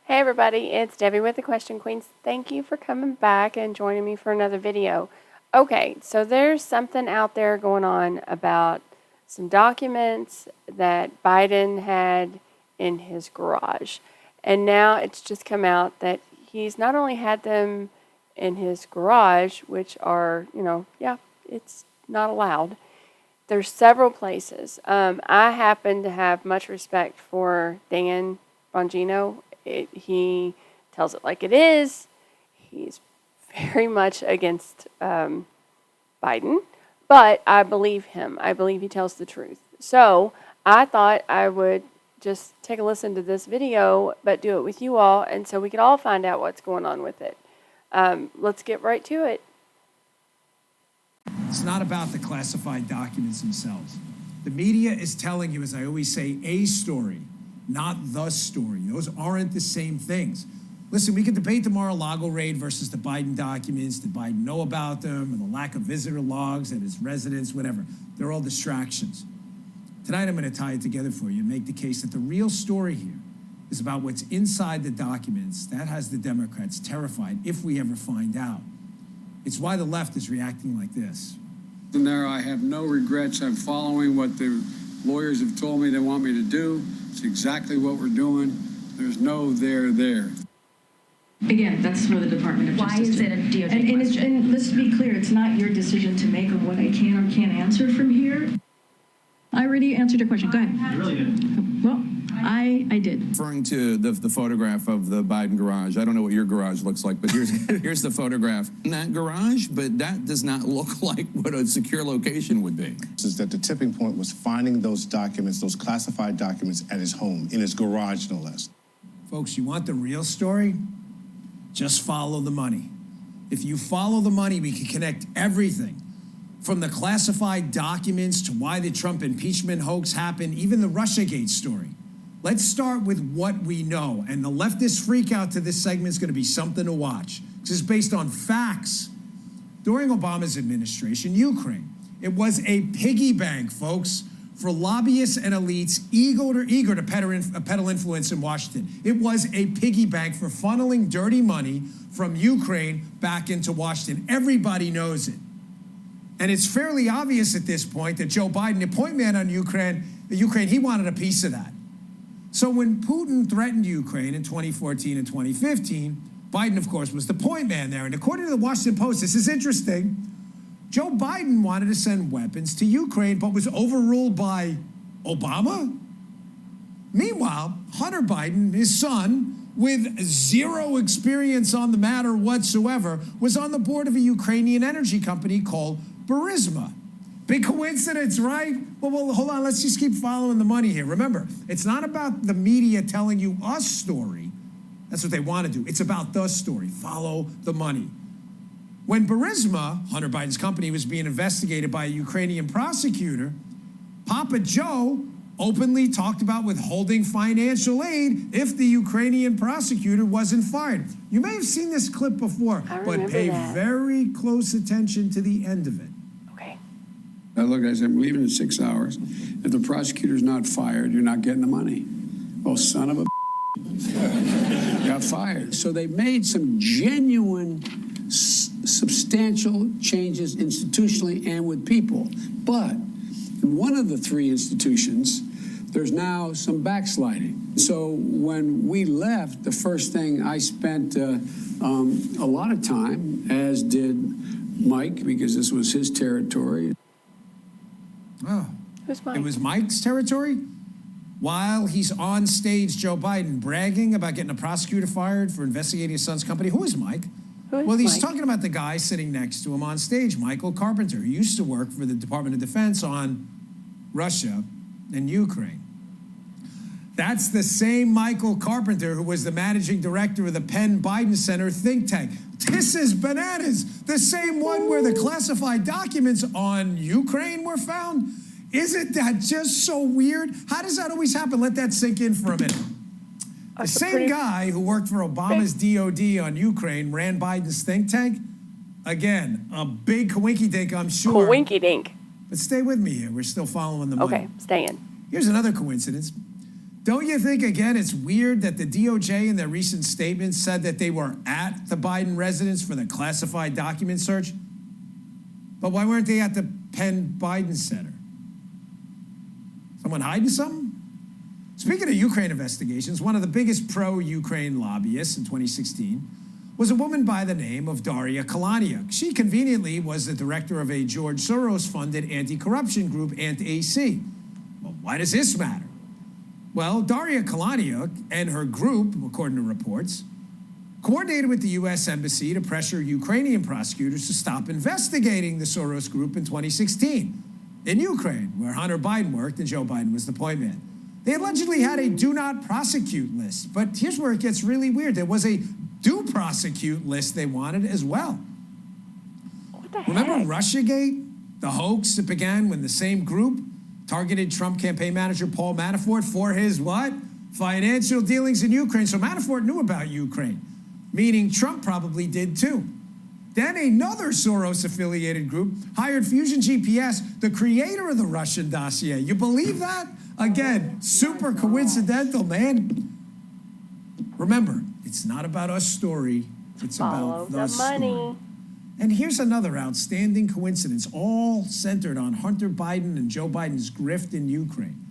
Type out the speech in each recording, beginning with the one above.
Hey everybody, it's Debbie with the Question Queens. Thank you for coming back and joining me for another video. Okay, so there's something out there going on about some documents that Biden had in his garage. And now it's just come out that he's not only had them in his garage, which are, it's not allowed. There's several places. I happen to have much respect for Dan Bongino. He tells it like it is. He's very much against Biden, but I believe him. I believe he tells the truth. So I thought I would just take a listen to this video, but do it with you all, and so we could all find out what's going on with it. Let's get right to it. It's not about the classified documents themselves. The media is telling you, as I always say, a story, not the story. Those aren't the same things. Listen, we can debate the Mar-a-Lago raid versus the Biden documents. Did Biden know about them, or the lack of visitor logs at his residence, whatever. They're all distractions. Tonight, I'm going to tie it together for you and make the case that the real story here is about what's inside the documents. That has the Democrats terrified if we ever find out. It's why the left is reacting like this. And there, I have no regrets. I'm following what the lawyers have told me they want me to do. It's exactly what we're doing. There's no there. Again, that's for the Department of Justice. Why is it a DOJ question? And let's be clear, it's not your decision to make on what I can or can't answer from here. I already answered your question. Go ahead. You really did. Well, I did. Referring to the photograph of the Biden garage, I don't know what your garage looks like, but here's the photograph in that garage, but that does not look like what a secure location would be. Is that the tipping point was finding those documents, those classified documents at his home, in his garage, no less. Folks, you want the real story? Just follow the money. If you follow the money, we can connect everything. From the classified documents to why the Trump impeachment hoax happened, even the Russiagate story. Let's start with what we know. And the leftist freak out to this segment is going to be something to watch. Because it's based on facts. During Obama's administration, Ukraine, it was a piggy bank, folks, for lobbyists and elites eager to peddle influence in Washington. It was a piggy bank for funneling dirty money from Ukraine back into Washington. Everybody knows it. And it's fairly obvious at this point that Joe Biden, the point man on Ukraine, he wanted a piece of that. So when Putin threatened Ukraine in 2014 and 2015, Biden, of course, was the point man there. And according to the Washington Post, this is interesting, Joe Biden wanted to send weapons to Ukraine, but was overruled by Obama. Meanwhile, Hunter Biden, his son, with zero experience on the matter whatsoever, was on the board of a Ukrainian energy company called Burisma. Big coincidence, right? Well, hold on. Let's just keep following the money here. Remember, it's not about the media telling you a story. That's what they want to do. It's about the story. Follow the money. When Burisma, Hunter Biden's company, was being investigated by a Ukrainian prosecutor, Papa Joe openly talked about withholding financial aid if the Ukrainian prosecutor wasn't fired. You may have seen this clip before, but pay very close attention to the end of it. Okay. Look, I said, I'm leaving in 6 hours. If the prosecutor's not fired, you're not getting the money. Oh, son of a got fired. So they made some genuine, substantial changes institutionally and with people. But in one of the three institutions, there's now some backsliding. So when we left, the first thing I spent a lot of time, as did Mike, because this was his territory. Oh, Who's Mike? it was Mike's territory? While he's on stage, Joe Biden bragging about getting a prosecutor fired for investigating his son's company. Who is Mike? Well, he's talking about the guy sitting next to him on stage, Michael Carpenter, who used to work for the Department of Defense on Russia and Ukraine. That's the same Michael Carpenter who was the managing director of the Penn Biden Center think tank. This is bananas. The same one where the classified documents on Ukraine were found. Isn't that just so weird? How does that always happen? Let that sink in for a minute. The same guy who worked for Obama's DOD on Ukraine ran Biden's think tank. Again, a big coinky dink, I'm sure. Coinky dink. But stay with me here. We're still following the money. Okay, stay in. Here's another coincidence. Don't you think, again, it's weird that the DOJ in their recent statement said that they were at the Biden residence for the classified document search? But why weren't they at the Penn Biden Center? Someone hiding something? Speaking of Ukraine investigations, one of the biggest pro-Ukraine lobbyists in 2016 was a woman by the name of Daria Kalaniuk. She conveniently was the director of a George Soros-funded anti-corruption group, Ant-AC. Well, why does this matter? Well, Daria Kalaniuk and her group, according to reports, coordinated with the U.S. Embassy to pressure Ukrainian prosecutors to stop investigating the Soros group in 2016 in Ukraine, where Hunter Biden worked and Joe Biden was the point man. They allegedly had a do not prosecute list, but here's where it gets really weird. There was a do prosecute list they wanted as well. What the Remember heck? Russiagate, the hoax that began when the same group targeted Trump campaign manager Paul Manafort for his what? Financial dealings in Ukraine. So Manafort knew about Ukraine, meaning Trump probably did too. Then another Soros-affiliated group hired Fusion GPS, the creator of the Russian dossier. You believe that? Again, super coincidental, man. Remember, it's not about our story. It's Follow about the the money. story. And here's another outstanding coincidence, all centered on Hunter Biden and Joe Biden's grift in Ukraine.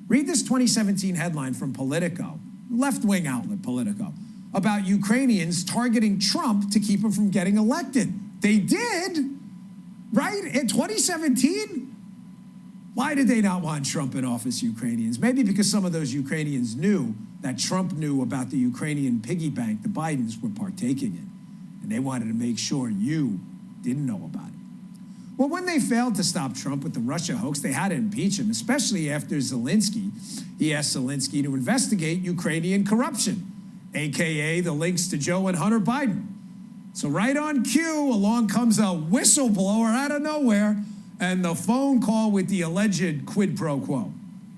Read this 2017 headline from Politico, left-wing outlet Politico, about Ukrainians targeting Trump to keep him from getting elected. They did, right? In 2017? Why did they not want Trump in office, Ukrainians? Maybe because some of those Ukrainians knew that Trump knew about the Ukrainian piggy bank the Bidens were partaking in. And they wanted to make sure you didn't know about it. Well, when they failed to stop Trump with the Russia hoax, they had to impeach him, especially after Zelensky. He asked Zelensky to investigate Ukrainian corruption, a.k.a. the links to Joe and Hunter Biden. So right on cue, along comes a whistleblower out of nowhere and the phone call with the alleged quid pro quo.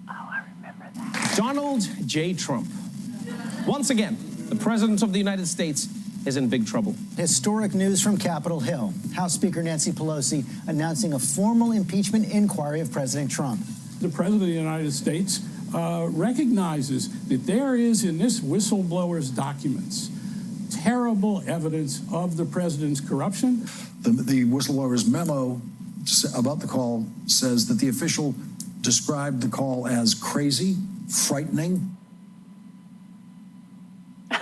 Oh, I remember that. Donald J. Trump. Once again, the President of the United States is in big trouble. Historic news from Capitol Hill. House Speaker Nancy Pelosi announcing a formal impeachment inquiry of President Trump. The President of the United States recognizes that there is in this whistleblower's documents terrible evidence of the president's corruption. The whistleblower's memo about the call says that the official described the call as crazy, frightening.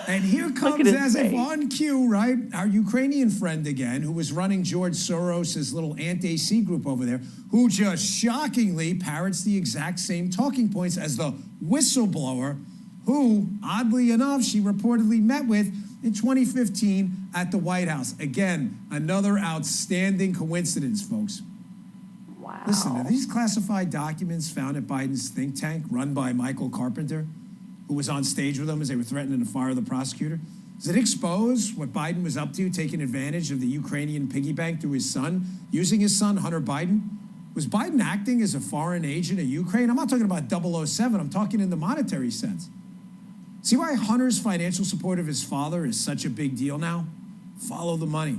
And here comes, as if on cue, right, our Ukrainian friend again, who was running George Soros' little Ant-AC group over there, who just shockingly parrots the exact same talking points as the whistleblower, who, oddly enough, she reportedly met with in 2015 at the White House. Again, another outstanding coincidence, folks. Wow. Listen, are these classified documents found at Biden's think tank run by Michael Carpenter, who was on stage with them as they were threatening to fire the prosecutor? Does it expose what Biden was up to, taking advantage of the Ukrainian piggy bank through his son, using his son, Hunter Biden? Was Biden acting as a foreign agent of Ukraine? I'm not talking about 007. I'm talking in the monetary sense. See why Hunter's financial support of his father is such a big deal now? Follow the money.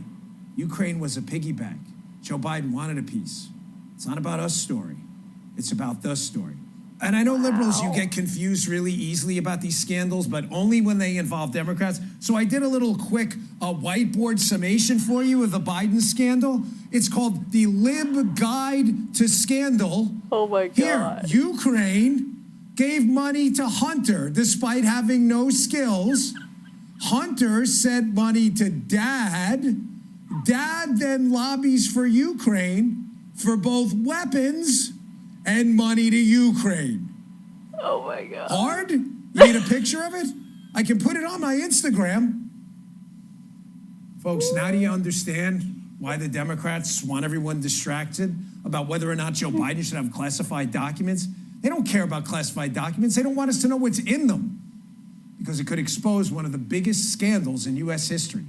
Ukraine was a piggy bank. Joe Biden wanted a piece. It's not about us story. It's about the story. And I know liberals, you get confused really easily about these scandals, but only when they involve Democrats. So I did a little quick whiteboard summation for you of the Biden scandal. It's called the Lib Guide to Scandal. Oh my God. Here, Ukraine gave money to Hunter despite having no skills. Hunter sent money to Dad. Dad then lobbies for Ukraine for both weapons and money to Ukraine. Oh my God. Hard? You need a picture of it? I can put it on my Instagram. Folks, now do you understand why the Democrats want everyone distracted about whether or not Joe Biden should have classified documents? They don't care about classified documents. They don't want us to know what's in them because it could expose one of the biggest scandals in U.S. history.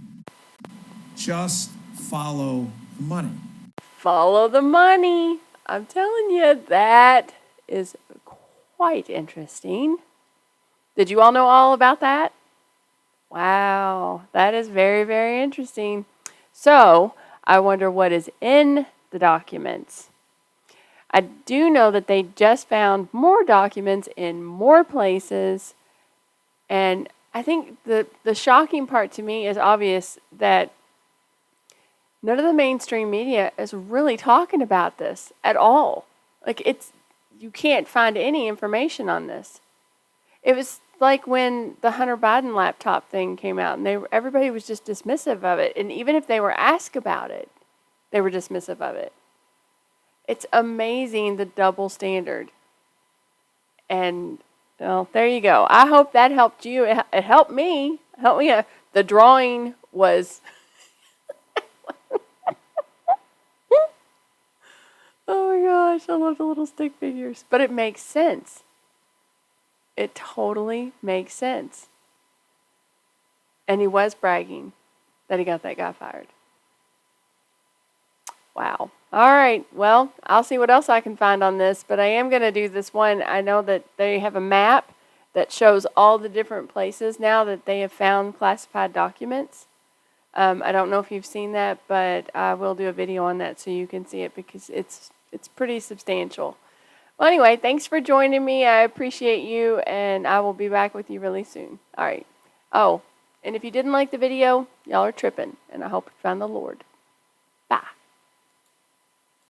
Just follow the money. Follow the money. I'm telling you, that is quite interesting. Did you all know all about that? Wow, that is very, very interesting. So, I wonder what is in the documents. I do know that they just found more documents in more places. And I think the shocking part to me is obvious that none of the mainstream media is really talking about this at all. Like, you can't find any information on this. It was like when the Hunter Biden laptop thing came out, and everybody was just dismissive of it. And even if they were asked about it, they were dismissive of it. It's amazing, the double standard. And, well, there you go. I hope that helped you. It helped me. The drawing was... Oh my gosh, I love the little stick figures. But it makes sense. It totally makes sense. And he was bragging that he got that guy fired. Wow. All right. Well, I'll see what else I can find on this, but I am going to do this one. I know that they have a map that shows all the different places now that they have found classified documents. I don't know if you've seen that, but I will do a video on that so you can see it because it's pretty substantial. Well, anyway, thanks for joining me. I appreciate you, and I will be back with you really soon. All right. Oh, and if you didn't like the video, y'all are tripping, and I hope you found the Lord. Bye.